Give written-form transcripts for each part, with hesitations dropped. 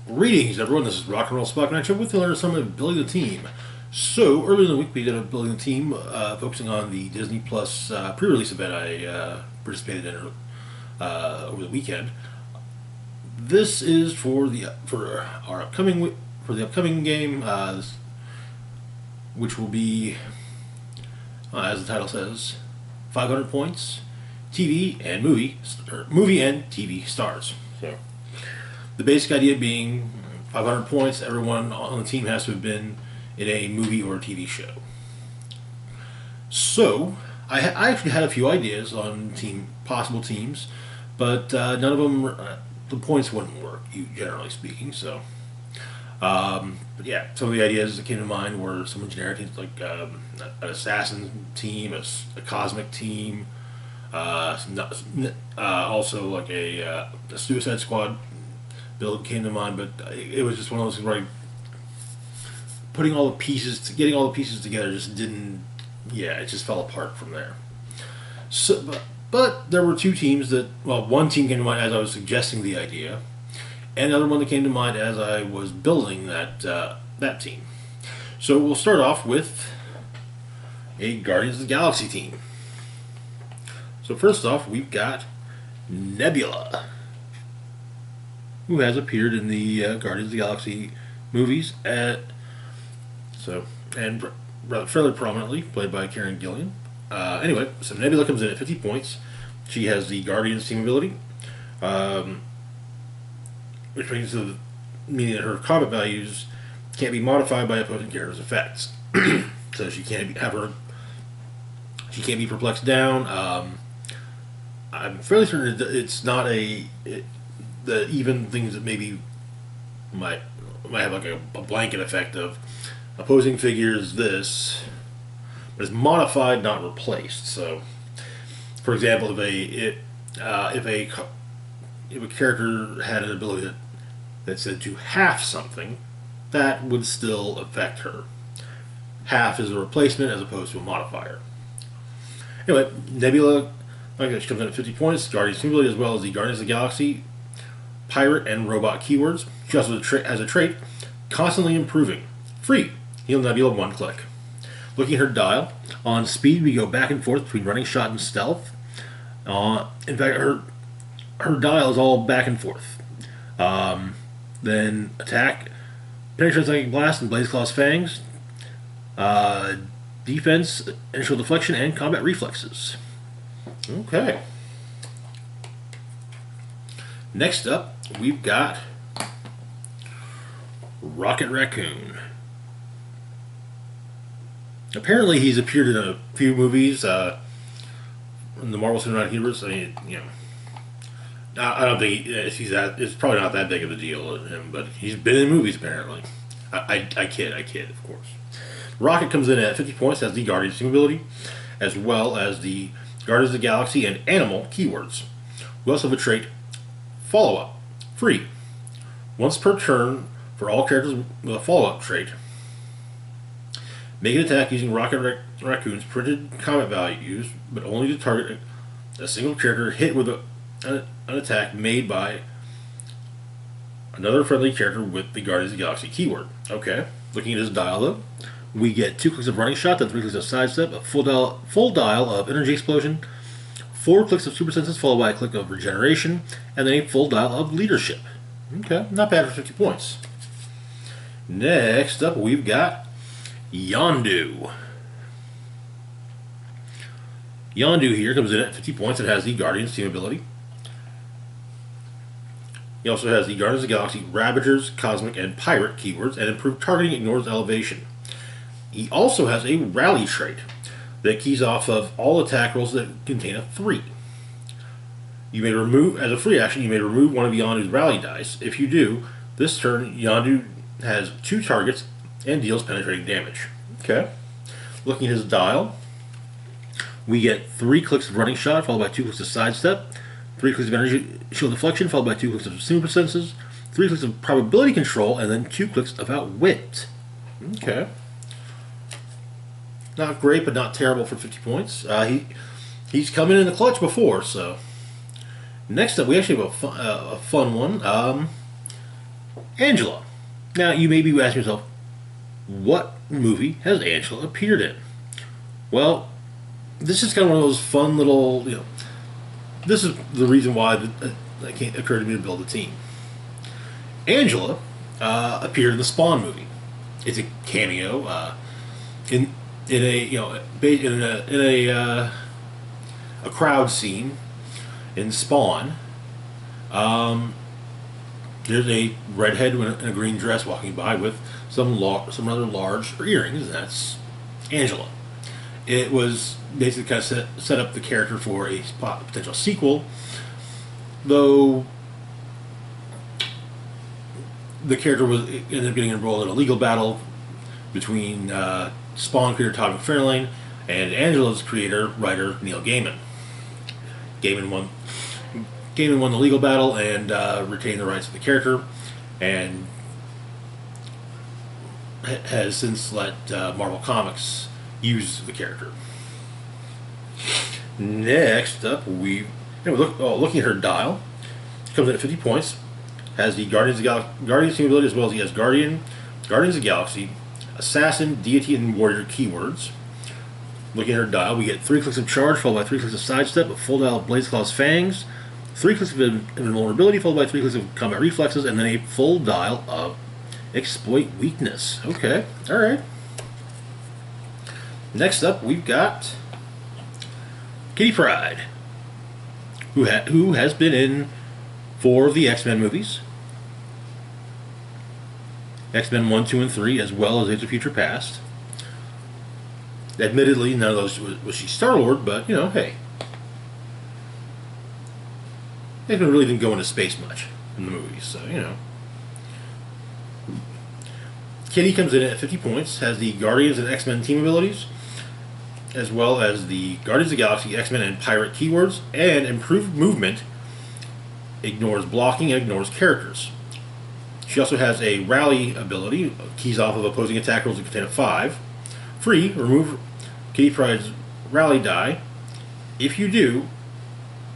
Greetings, everyone. This is Rock and Roll Spot Connection with the some of building the team. So earlier in the week, we did a building the team, focusing on the Disney Plus pre-release event I participated in over the weekend. This is for the upcoming game, which will be, as the title says, 500 points, TV and movie and TV stars. So. The basic idea being 500 points, everyone on the team has to have been in a movie or a TV show. So, I actually had a few ideas on possible teams, but none of them, the points wouldn't work, generally speaking. So, but yeah, some of the ideas that came to mind were some generic things like an assassin team, a cosmic team, also like a Suicide Squad build came to mind, but it was just one of those things where getting all the pieces together just didn't, it just fell apart from there. So, but there were two teams one team came to mind as I was suggesting the idea, and another one that came to mind as I was building that team. So we'll start off with a Guardians of the Galaxy team. So first off, we've got Nebula, who has appeared in the Guardians of the Galaxy movies, and fairly prominently, played by Karen Gillan. Anyway, so Nebula comes in at 50 points. She has the Guardians team ability, which meaning that her combat values can't be modified by opposing characters' effects. So she can't be perplexed down. I'm fairly certain that it's not the even things that maybe might have like a blanket effect of opposing figures but it's modified, not replaced. So, for example, if a character had an ability that said to half something, that would still affect her. Half is a replacement as opposed to a modifier. Anyway, Nebula, like I said, she comes in at 50 points. Guardians team ability, as well as the Guardians of the Galaxy pirate and robot keywords. She also has a trait, constantly improving. Free. Heal Nebula one click. Looking at her dial, on speed we go back and forth between running shot and stealth. In fact, her dial is all back and forth. Then attack, penetrate psychic blast and blaze claw's fangs. Defense, initial deflection, and combat reflexes. Okay. Next up, we've got Rocket Raccoon. Apparently, he's appeared in a few movies in the Marvel Cinematic Universe. I mean, I don't think it's probably not that big of a deal to him, but he's been in movies apparently. I kid, of course. Rocket comes in at 50 points as the Guardians team ability, as well as the Guardians of the Galaxy and Animal keywords. We also have a trait, follow-up. Free. Once per turn for all characters with a follow-up trait. Make an attack using Rocket Raccoon's printed combat values, but only to target a single character hit with an attack made by another friendly character with the Guardians of the Galaxy keyword. Okay. Looking at his dial, though, we get 2 clicks of running shot, then 3 clicks of sidestep, a full dial of energy explosion, 4 clicks of super senses followed by a click of regeneration, and then a full dial of leadership. Okay, not bad for 50 points. Next up, we've got Yondu. Yondu here comes in at 50 points. It has the Guardians team ability. He also has the Guardians of the Galaxy Ravagers, Cosmic, and Pirate keywords, and improved targeting ignores elevation. He also has a rally trait that keys off of all attack rolls that contain a 3. You may remove, as a free action, you may remove one of Yondu's rally dice. If you do, this turn, Yondu has 2 targets and deals penetrating damage. Okay. Looking at his dial, we get 3 clicks of running shot, followed by 2 clicks of sidestep, 3 clicks of energy shield deflection, followed by 2 clicks of super senses, 3 clicks of probability control, and then 2 clicks of outwit. Okay. Not great, but not terrible for 50 points. He's come in the clutch before, so. Next up, we actually have a fun one. Angela. Now, you may be asking yourself, what movie has Angela appeared in? Well, this is kind of one of those fun little, this is the reason why it can't occur to me to build a team. Angela appeared in the Spawn movie. It's a cameo in a crowd scene in Spawn. There's a redhead in a green dress walking by with some rather large earrings, and that's Angela. It was basically kind of set up the character for a potential sequel, though the character ended up getting involved in a legal battle between Spawn creator Todd McFarlane and Angela's writer Neil Gaiman. Gaiman won the legal battle and retained the rights of the character, and has since let Marvel Comics use the character. Next up, looking at her dial, comes in at 50 points. Has the Guardians team ability, as well as the Asgardian, Guardians of the Galaxy, Assassin, Deity, and Warrior keywords. Looking at her dial, we get 3 clicks of Charge, followed by 3 clicks of Sidestep, a full dial of Blaze Claw's Fangs, 3 clicks of Invulnerability, followed by 3 clicks of Combat Reflexes, and then a full dial of Exploit Weakness. Okay, alright. Next up, we've got Kitty Pryde, who has been in 4 of the X-Men movies. X-Men 1, 2, and 3, as well as Age of Future Past. Admittedly, none of those was she Star-Lord, but, hey. X-Men really didn't go into space much in the movies, so, Kitty comes in at 50 points, has the Guardians and X-Men team abilities, as well as the Guardians of the Galaxy, X-Men, and Pirate keywords, and improved movement, ignores blocking, and ignores characters. She also has a rally ability, keys off of opposing attack rolls that contain a 5. Free, remove Kitty Pryde's rally die. If you do,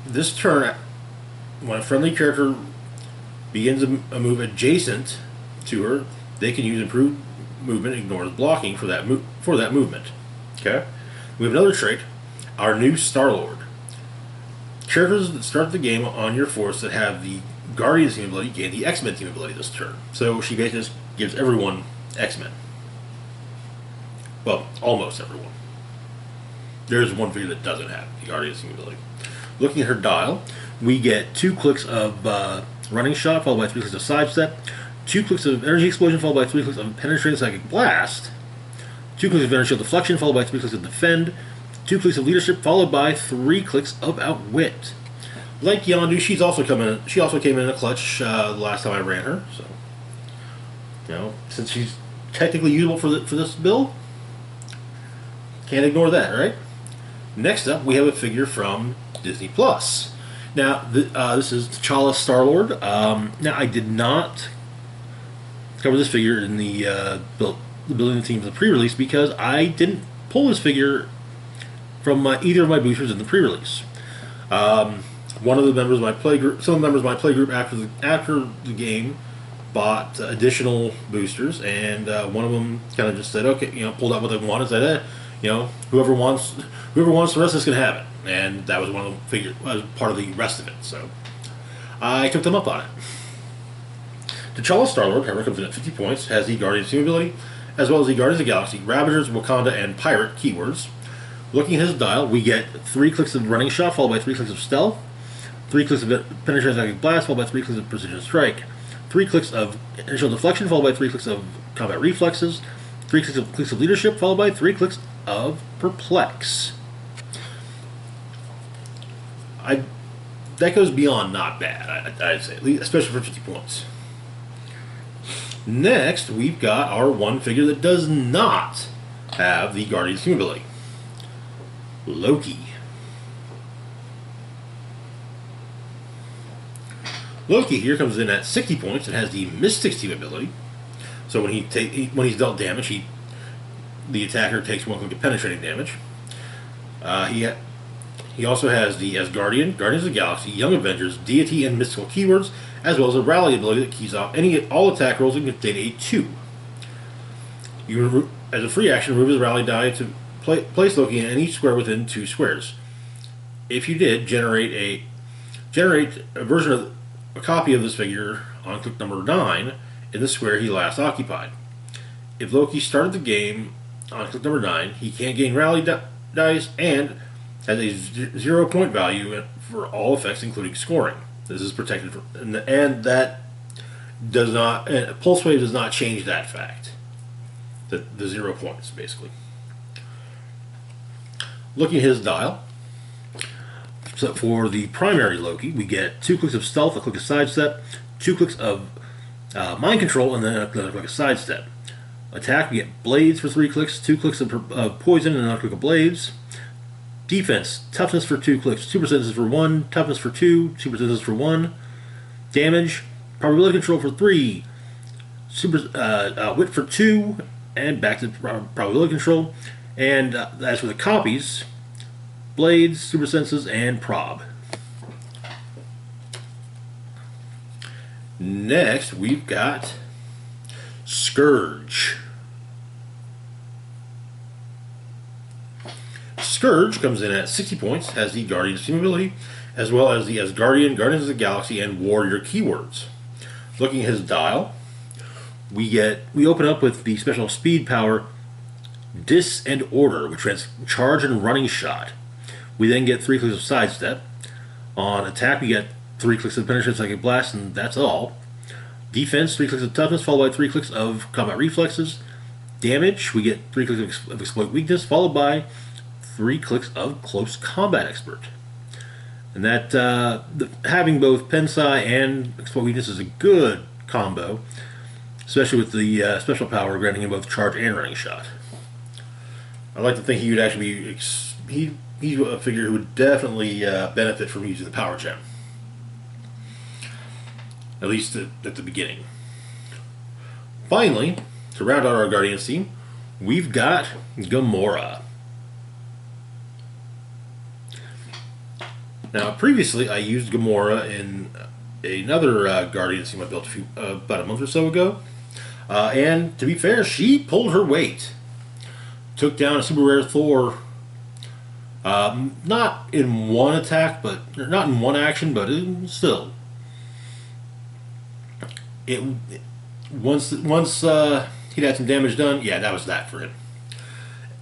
this turn, when a friendly character begins a move adjacent to her, they can use improved movement, ignores blocking for that movement. Okay? We have another trait, our new Star-Lord. Characters that start the game on your force that have the Guardians team ability gain the X-Men team ability this turn. So she basically just gives everyone X-Men. Well, almost everyone. There's one figure that doesn't have the Guardians team ability. Looking at her dial, we get 2 clicks of Running Shot, followed by 3 clicks of Sidestep, 2 clicks of Energy Explosion, followed by 3 clicks of Penetrating Psychic Blast, 2 clicks of Energy Shield Deflection, followed by 3 clicks of Defend, 2 clicks of Leadership, followed by 3 clicks of Outwit. Like Yondu, she also came in a clutch the last time I ran her. So, since she's technically usable for this build, can't ignore that, right? Next up, we have a figure from Disney Plus. Now, this is T'Challa Star-Lord. Now, I did not cover this figure in the building the team for the pre-release because I didn't pull this figure from either of my boosters in the pre-release. One of the members of my playgroup, some of the members of my playgroup after the game bought additional boosters, and one of them kind of just said, okay, pulled out what they wanted, said, whoever wants the rest of this can have it, and that was one of the figures, was part of the rest of it. So I took them up on it. T'Challa Star-Lord, however, comes in at 50 points, has the Guardians team ability, as well as the Guardians of the Galaxy, Ravagers, Wakanda, and Pirate keywords. Looking at his dial, we get 3 clicks of Running Shot, followed by 3 clicks of Stealth, 3 clicks of Penetrating Psychic Blast, followed by 3 clicks of Precision Strike, 3 clicks of Initial Deflection, followed by 3 clicks of Combat Reflexes, 3 clicks of Leadership, followed by 3 clicks of Perplex. That goes beyond not bad, I'd say, especially for 50 points. Next, we've got our one figure that does not have the Guardians team ability. Loki. Loki here comes in at 60 points and has the Mystics team ability. So when he's dealt damage, the attacker takes 1 click of penetrating damage. He also has the Asgardian, Guardians of the Galaxy, Young Avengers, Deity, and Mystical keywords, as well as a rally ability that keys off all attack rolls and contain a 2. As a free action, remove his rally die to place Loki in any square within 2 squares. If you did, generate a version of a copy of this figure on click number 9 in the square he last occupied. If Loki started the game on click number 9, he can't gain rally dice and has a 0 point value for all effects, including scoring. This is protected and that does not. And Pulse Wave does not change that fact. The 0 points, basically. Looking at his dial. So for the primary Loki, we get 2 clicks of stealth, a click of sidestep, 2 clicks of mind control, and then a click of sidestep. Attack, we get blades for 3 clicks, 2 clicks of poison, and another click of blades. Defense, toughness for 2 clicks, 2 percentages for 1, toughness for 2, 2 percentages for 1. Damage, probability control for 3, wit for 2, and back to probability control. And as for the copies, blades, super senses, and prob. Next, we've got Scourge. Scourge comes in at 60 points, has the Guardian's Team ability, as well as the Asgardian, Guardians of the Galaxy, and Warrior keywords. Looking at his dial, we open up with the special speed power Dis and Order, which has charge and running shot. We then get 3 clicks of sidestep. On attack, we get 3 clicks of penetrate psychic blast, and that's all. Defense, 3 clicks of toughness, followed by 3 clicks of combat reflexes. Damage, we get 3 clicks of exploit weakness, followed by 3 clicks of close combat expert. And that having both Pensai and exploit weakness is a good combo, especially with the special power granting him both charge and running shot. I like to think he would actually be he's a figure who would definitely benefit from using the power gem, at least at the beginning. Finally, to round out our Guardians team, we've got Gamora. Now, previously I used Gamora in another Guardians team I built about a month or so ago, and to be fair, she pulled her weight. Took down a super rare Thor, not in one attack, not in one action, but still. Once he'd had some damage done, yeah, that was that for him.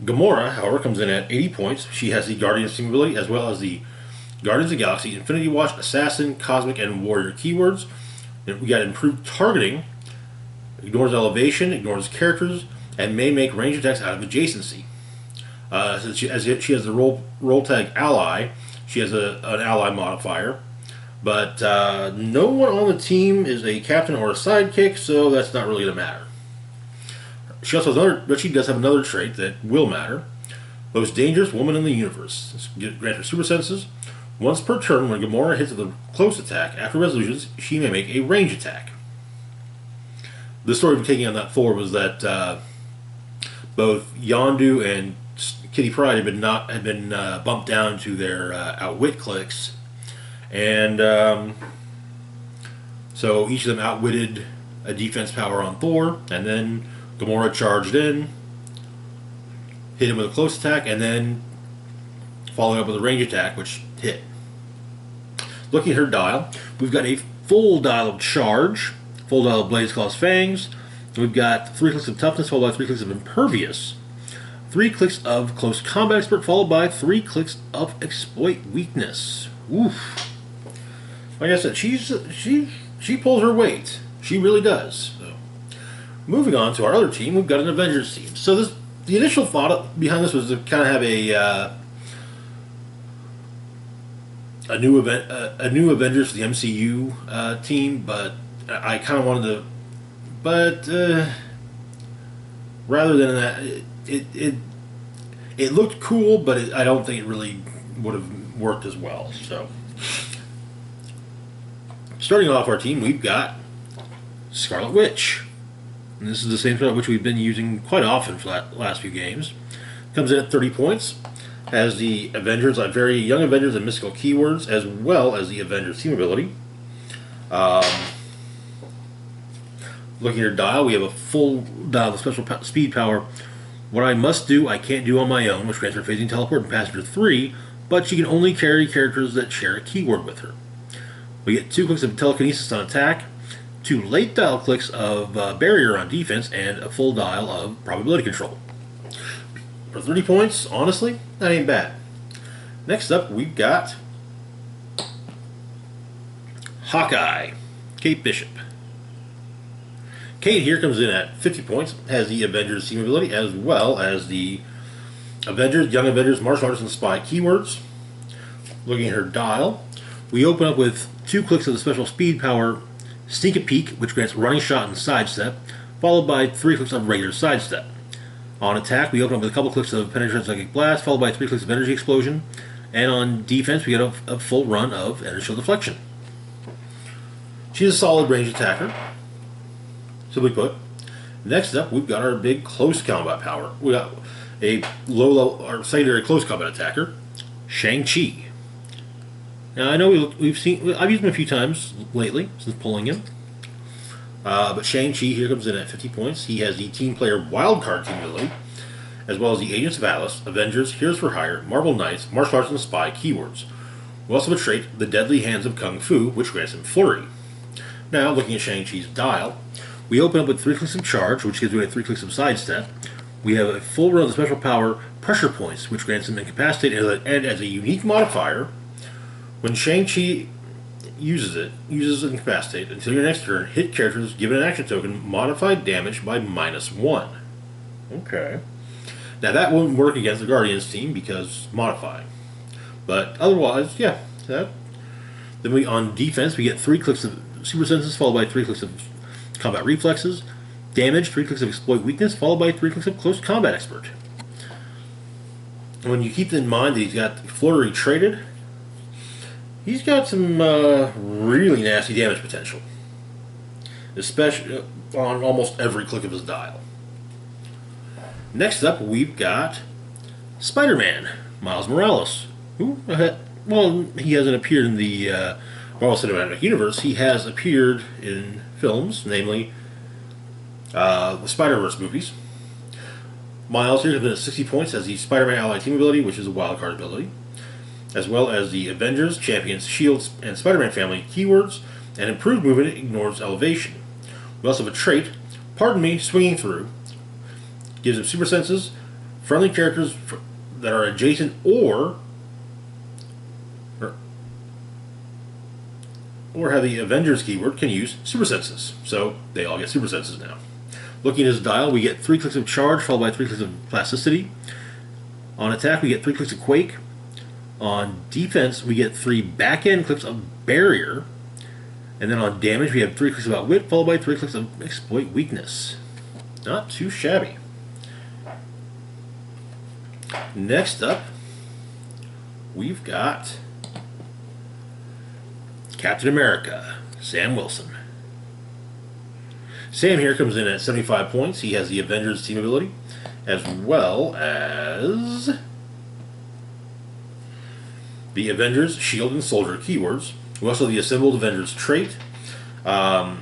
Gamora, however, comes in at 80 points. She has the Guardian's Team ability, as well as the Guardians of the Galaxy, Infinity Watch, Assassin, Cosmic, and Warrior keywords. And we got improved targeting, ignores elevation, ignores characters, and may make range attacks out of adjacency. Since she has the roll tag ally, she has an ally modifier. But no one on the team is a captain or a sidekick, so that's not really going to matter. She also has but she does have another trait that will matter. Most dangerous woman in the universe. Grant her super senses. Once per turn, when Gamora hits with a close attack, after resolutions, she may make a range attack. The story of taking on that Thor was that both Yondu and Kitty Pryde had been bumped down to their outwit clicks, and so each of them outwitted a defense power on Thor, and then Gamora charged in, hit him with a close attack, and then following up with a range attack, which hit. Looking at her dial, we've got a full dial of charge, full dial of Blaze Claw's Fangs. We've got 3 clicks of toughness, followed by 3 clicks of impervious, 3 clicks of close combat expert, followed by 3 clicks of exploit weakness. Oof! Like I said, she pulls her weight. She really does. So, moving on to our other team, we've got an Avengers team. So the initial thought behind this was to kind of have a new Avengers for the MCU team, but I kind of wanted to. But rather than that, it looked cool, but I don't think it really would have worked as well. So, starting off our team, we've got Scarlet Witch. And this is the same Scarlet Witch we've been using quite often for the last few games. Comes in at 30 points. Has the Avengers, like very young Avengers and mystical keywords, as well as the Avengers Team ability. Um, Looking at her dial, we have a full dial of special speed power. What I must do, I can't do on my own, which grants her phasing teleport and passenger 3, but she can only carry characters that share a keyword with her. We get 2 clicks of telekinesis on attack, 2 late dial clicks of barrier on defense, and a full dial of probability control. For 30 points, honestly, that ain't bad. Next up, we've got Hawkeye, Kate Bishop. Kate here comes in at 50 points, has the Avengers Team ability, as well as the Avengers, Young Avengers, Martial Arts, and Spy keywords. Looking at her dial, we open up with 2 clicks of the special speed power Sneak a Peek, which grants running shot and sidestep, followed by 3 clicks of regular sidestep. On attack, we open up with a couple clicks of Penetrant Psychic Blast, followed by 3 clicks of Energy Explosion. And on defense, we get a full run of Energy Shield Deflection. She's a solid range attacker, simply put. Next up, we've got our big close combat power. We got a low level, our secondary close combat attacker, Shang Chi. Now I know I've used him a few times lately since pulling him. But Shang Chi here comes in at 50 points. He has the team player wildcard team ability, as well as the Agents of Atlas, Avengers, Heroes for Hire, Marvel Knights, Martial Arts, and Spy keywords. We also have a trait, the Deadly Hands of Kung Fu, which grants him Flurry. Now, looking at Shang-Chi's dial, we open up with 3 clicks of Charge, which gives away 3 clicks of Sidestep. We have a full run of the special power Pressure Points, which grants him Incapacitate, and as a unique modifier, when Shang-Chi uses Incapacitate until your next turn, hit characters given an action token modified damage by -1. Okay. Now that won't work against the Guardians team because modify. But otherwise, yeah. Then on defense, we get 3 clicks of Super Senses, followed by 3 clicks of Combat Reflexes. Damage, 3 clicks of Exploit Weakness, followed by 3 clicks of Close Combat Expert. When you keep in mind that he's got Flurry traded, he's got some really nasty damage potential, especially on almost every click of his dial. Next up, we've got Spider-Man, Miles Morales. Well, he hasn't appeared in the Marvel Cinematic Universe. He has appeared in films, namely the Spider-Verse movies. Miles here has been at 60 points, has the Spider-Man Ally Team ability, which is a wildcard ability, as well as the Avengers, Champions, Shields, and Spider-Man family keywords, and improved movement ignores elevation. We also have a trait, Pardon Me, Swinging Through, gives him super senses, friendly characters that are adjacent or have the Avengers keyword can use super senses. So they all get super senses now. Looking at his dial, we get 3 clicks of Charge, followed by 3 clicks of Plasticity. On attack, we get 3 clicks of Quake. On defense, we get 3 back-end clicks of Barrier. And then on damage, we have 3 clicks of Outwit, followed by 3 clicks of Exploit Weakness. Not too shabby. Next up, we've got Captain America, Sam Wilson. Sam here comes in at 75 points. He has the Avengers Team ability, as well as the Avengers, Shield, and Soldier keywords. We also have the Assembled Avengers trait. Once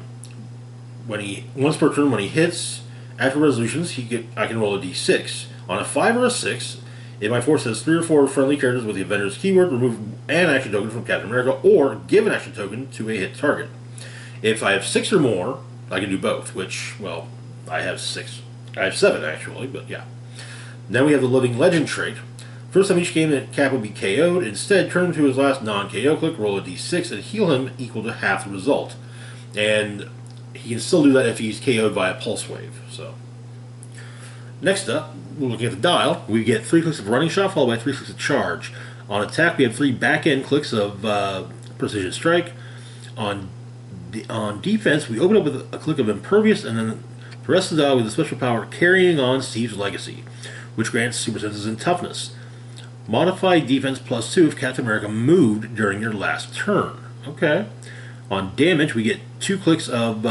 per turn, when he hits, after resolutions, I can roll a d6. On a 5 or a 6, if my force has 3 or 4 friendly characters with the Avengers keyword, remove an action token from Captain America, or give an action token to a hit target. If I have 6 or more, I can do both, which, well, I have 6. I have 7, actually, but yeah. Then we have the Living Legend trait. First time each game that Cap will be KO'd, instead turn him to his last non-KO click, roll a d6, and heal him equal to half the result. And he can still do that if he's KO'd via Pulse Wave. So, next up, we're looking at the dial. We get 3 clicks of Running Shot, followed by 3 clicks of Charge. On attack, we have 3 back-end clicks of Precision Strike. On defense, we open up with a click of Impervious, and then the rest of the dial with the special power Carrying On Steve's Legacy, which grants super senses and toughness. Modify defense +2 if Captain America moved during your last turn. Okay. On damage, we get 2 clicks of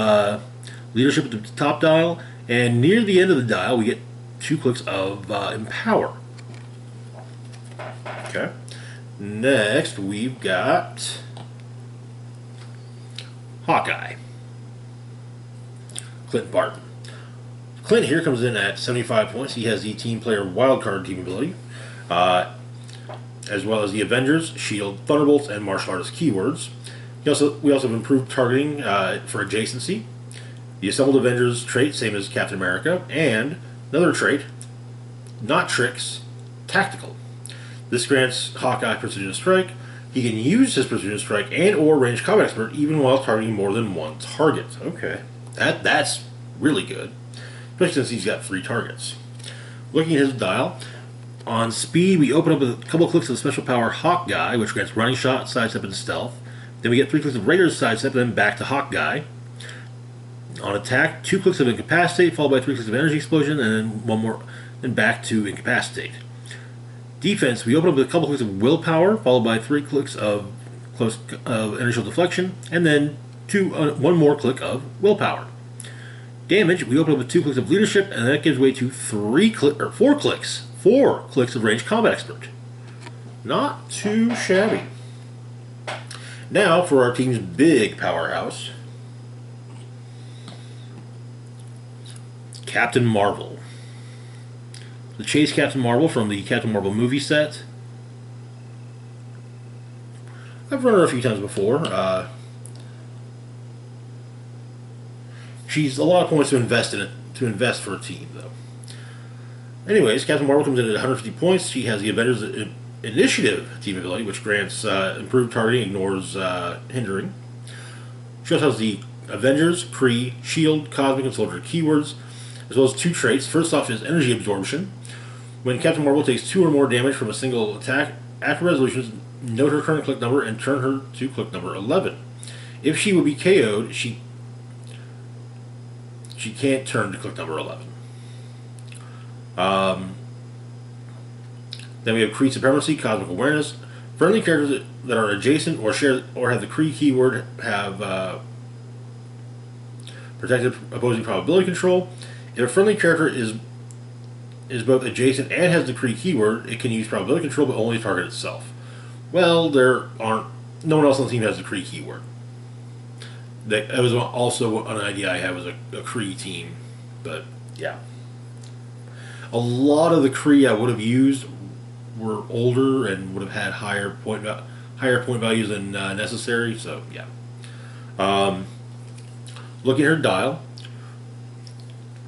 Leadership at the top dial, and near the end of the dial, we get 2 clicks of Empower. Okay. Next, we've got Hawkeye Clinton Barton. Clint here comes in at 75 points. He has the team player wildcard team ability, as well as the Avengers, Shield, Thunderbolts, and martial artist keywords. We also have improved targeting for adjacency. The assembled Avengers trait, same as Captain America, and another trait, not tricks, tactical. This grants Hawkeye Precision Strike. He can use his Precision Strike and or Range Combat Expert even while targeting more than one target. Okay, that's really good, especially since he's got 3 targets. Looking at his dial, on speed we open up with a couple clicks of the special power Hawkeye, which grants running shot, sidestep, and stealth. Then we get 3 clicks of Raider's sidestep, and then back to Hawkeye. On attack, 2 clicks of Incapacitate, followed by 3 clicks of Energy Explosion, and then one more, then back to Incapacitate. Defense, we open up with a couple clicks of Willpower, followed by 3 clicks of Initial Deflection, and then one more click of Willpower. Damage, we open up with 2 clicks of Leadership, and that gives way to 4 clicks of Range Combat Expert. Not too shabby. Now for our team's big powerhouse, Captain Marvel. The Chase Captain Marvel from the Captain Marvel movie set. I've run her a few times before. She's a lot of points to invest for a team, though. Anyways, Captain Marvel comes in at 150 points. She has the Avengers Initiative team ability, which grants improved targeting, ignores hindering. She also has the Avengers, Kree, Shield, Cosmic, and Soldier keywords, as well as 2 traits. First off is Energy Absorption. When Captain Marvel takes 2 or more damage from a single attack, after resolutions, note her current click number and turn her to click number 11. If she would be KO'd, she can't turn to click number 11. Then we have Kree Supremacy, Cosmic Awareness. Friendly characters that are adjacent or share or have the Kree keyword have protected opposing probability control. If a friendly character is both adjacent and has the Kree keyword, it can use probability control, but only target itself. Well, no one else on the team has the Kree keyword. That was also an idea I had, was a Kree team, but yeah. A lot of the Kree I would have used were older and would have had higher point values than necessary. So yeah. Looking at her dial,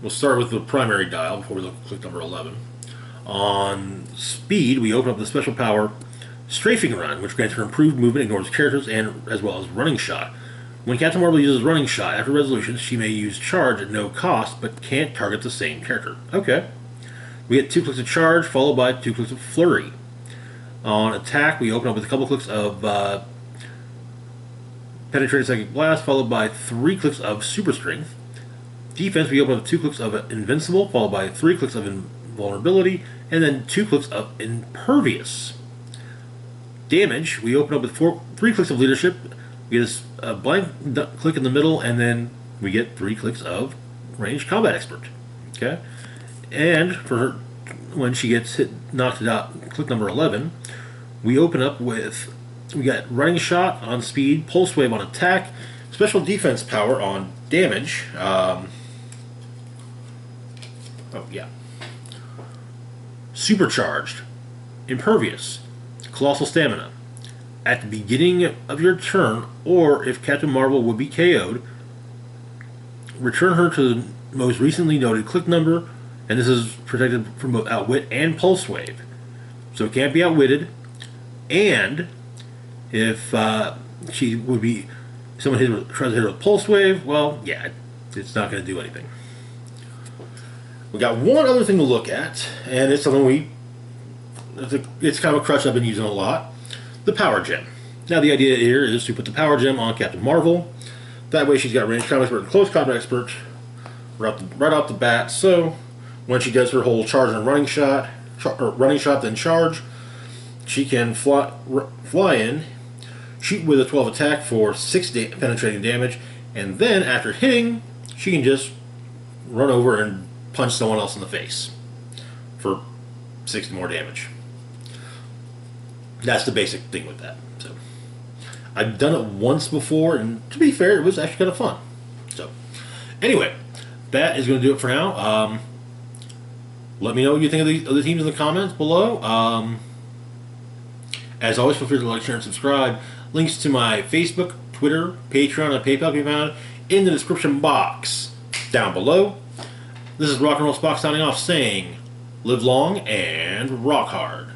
we'll start with the primary dial before we look at click number 11. On speed, we open up the special power Strafing Run, which grants her improved movement, ignores characters, and as well as Running Shot. When Captain Marvel uses Running Shot after resolutions, she may use Charge at no cost, but can't target the same character. Okay. We get 2 clicks of Charge, followed by 2 clicks of Flurry. On attack, we open up with a couple clicks of Penetrating Psychic Blast, followed by 3 clicks of Super Strength. Defense, we open up with 2 clicks of Invincible, followed by 3 clicks of Invulnerability, and then 2 clicks of Impervious. Damage, we open up with 3 clicks of Leadership. We get a blank click in the middle, and then we get 3 clicks of Ranged Combat Expert. Okay? And for her, when she gets knocked out, click number 11, we open up with, we got Running Shot on speed, Pulse Wave on attack, Special Defense Power on damage. Supercharged, Impervious, Colossal Stamina. At the beginning of your turn, or if Captain Marvel would be KO'd, return her to the most recently noted click number, and this is protected from both Outwit and Pulse Wave. So it can't be outwitted, and if she would be, someone tries to hit her with Pulse Wave, well, yeah, it's not going to do anything. We got one other thing to look at, and it's something it's kind of a crutch I've been using a lot. The Power Gem. Now the idea here is to put the Power Gem on Captain Marvel. That way she's got Ranged Combat Expert and Close Combat Expert right off the bat. So when she does her whole charge and running shot then charge, she can fly in, shoot with a 12 attack for 6 penetrating damage, and then after hitting, she can just run over and punch someone else in the face for 6 more damage. That's the basic thing with that. So I've done it once before, and to be fair, it was actually kind of fun. So, anyway, that is going to do it for now. Let me know what you think of the teams in the comments below. As always, feel free to like, share, and subscribe. Links to my Facebook, Twitter, Patreon, and PayPal can be found in the description box down below. This is Rock and Roll Spock signing off saying, live long and rock hard.